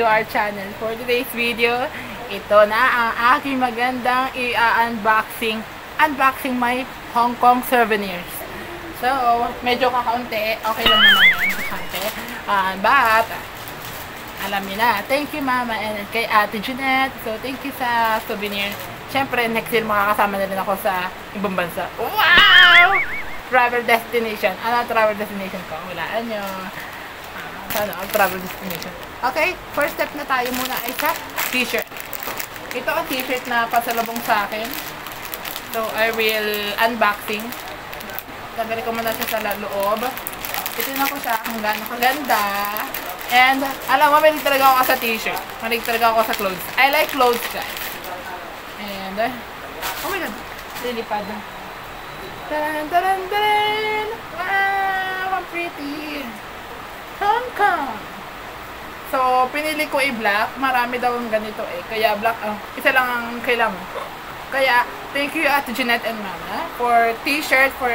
to our channel. For today's video, ito na ang aking magandang i-unboxing. Unboxing my Hong Kong souvenirs. So, medyo kakaunti. Okay lang naman yun. Kakaunti. But, alam niyo na. Thank you, Mama, and kay Ate Jeanette. So, thank you sa souvenir. Siyempre, next year makakasama na rin ako sa ibang bansa. Wow! Travel destination. Ano travel destination ko? Walaan nyo. Ano ang travel destination? Okay, first step na tayo muna ay sa t-shirt. Ito ang t-shirt na pasalubong sa akin. So, I will unboxing. Tagali ko muna siya sa loob. Ito na ko siya kung gaano kaganda. And, alam mo, malig talaga ako sa t-shirt. Malig talaga ako sa clothes. I like clothes, guys. And, oh my God, lilipad. Taran, taran, taran! Wow, ang pretty! Hong Kong! So, pinili ko i-black. Marami daw ang ganito eh. Kaya black, isa lang ang kailangan. Kaya, thank you Ate Jeanette and Mama for t-shirt for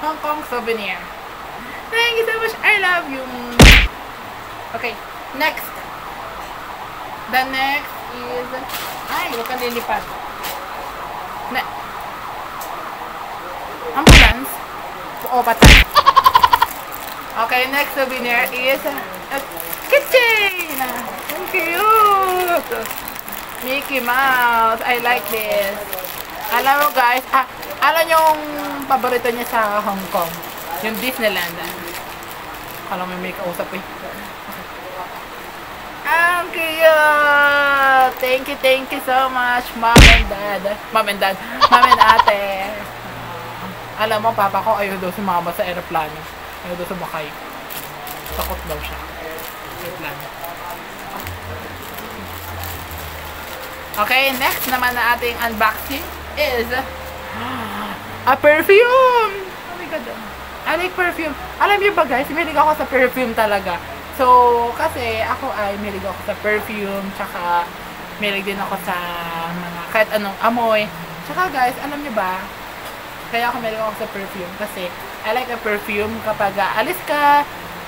Hong Kong souvenir. Thank you so much. I love you. Okay, next. The next is... Ay, huwag ka lilipad. Ambulance. O, patay. Okay, next souvenir is kitchen. Thank you. Mickey Mouse. I like this. Alam mo guys, alam nyo yung paborito niya sa Hong Kong? Yung Disneyland. Alam mo may kausap eh. Ang cute! Thank you so much, Mom and Dad. Mom and Ate. Alam mo, papa ko ayaw daw sumama sa aeroplano. Ayaw daw sumakay. Takot daw siya. Aeroplano. Okay, next naman na ating unboxing is a perfume! Oh my God. I like perfume. Alam niyo ba guys, milig ako sa perfume talaga. So, kasi ako ay milig ako sa perfume, tsaka milig din ako sa mga kahit anong amoy. Tsaka guys, alam niyo ba, kaya ako meron ako sa perfume kasi I like a perfume kapag alis ka,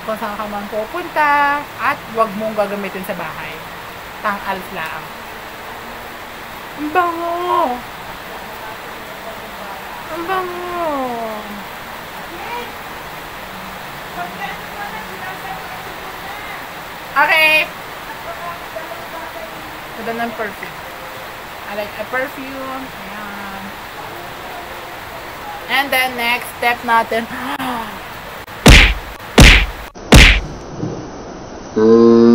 kung saan ka man pupunta, at wag mong gagamitin sa bahay. Tang alis lang. Ang bango! Ang bango! Okay! Ito ng perfume. I like a perfume. Ayan. And then, next step natin.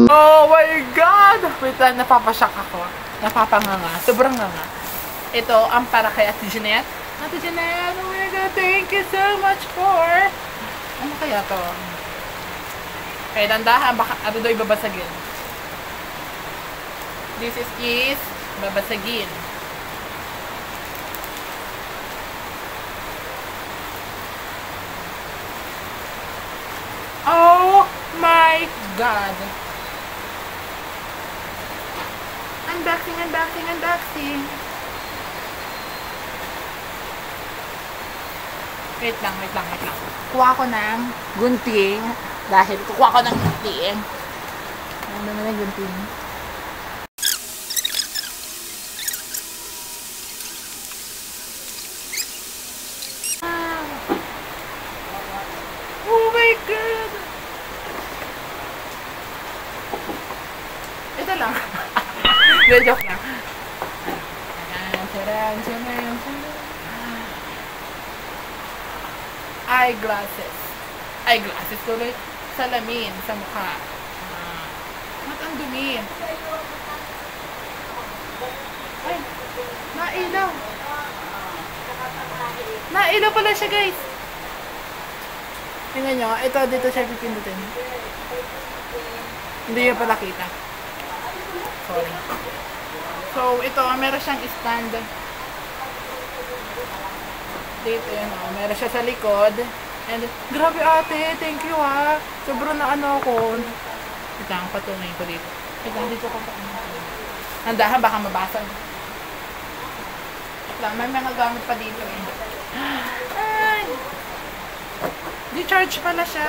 Oh my God! Wait lang, napapashock ako. Napapanganga. Sobrang nganga. Ito, ang para kay Ate Jeanette. Ate Jeanette, oh my God, thank you so much for... Ano kaya to? Kaya dandahan, baka ano daw ibabasagin. This is babasagin. Oh my God! Unboxing. Wait lang. Kuha ko ng gunting. Dahil kuha ko ng gunting. Ano naman yung gunting? Oh my God! Ito lang. Joke lang. Eyeglasses tuloy. Salamin sa mukha. Ba't ang dumi? Ay, nailaw. Nailaw pala siya guys. Tingnan nyo, ito dito siya pipindutin. Hindi nyo pala kita. Sorry. So, ito, meron siyang stand. Dito yan, meron siya sa likod. And, grabe ate, thank you ha. Sobrang na ano ako. Ito ang patunay ko dito. Ito, dito ko pa. Nandahan, baka mabasa. Lang, may mga gamit pa dito eh. Ay! Di-charge pala siya.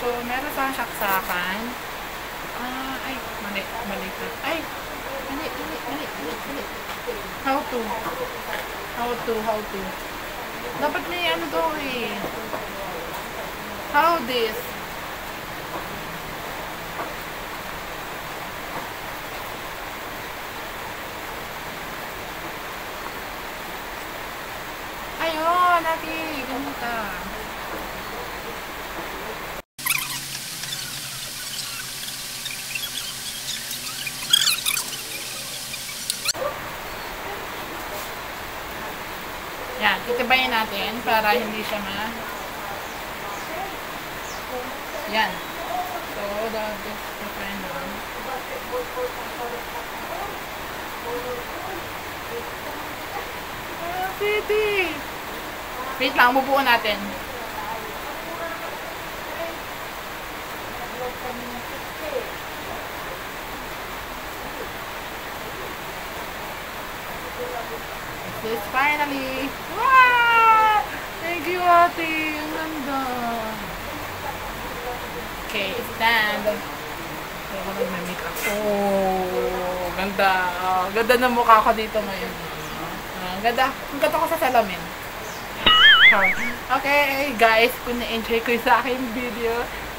So, meron siyang saksakan. Ay, mali. Mali ka. Ay, mali. How to? How to? Dapat may ano to eh. How this? Ayun, Ate. Ganito. Yan, titibayin natin para hindi siya Yan. So, just titibayin lang. Pwede. Wait lang, bubuo natin. This finally. Wow! Thank you, Ate. Ang ganda. Okay, stand. Ako nagme-makeup. Oh, ganda. Ganda ng mukha ko dito ngayon. Ganda. Ang ganda ko sa salamin. Okay, guys, kung na-enjoy ko sa aking video,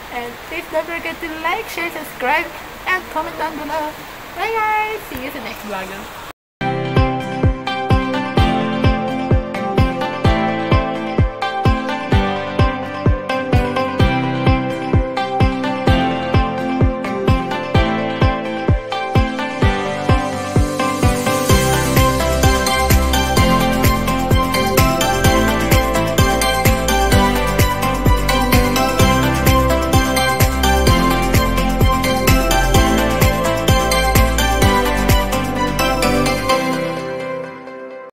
and please don't forget to like, share, subscribe, and comment down below. Bye guys! See you sa next vlog.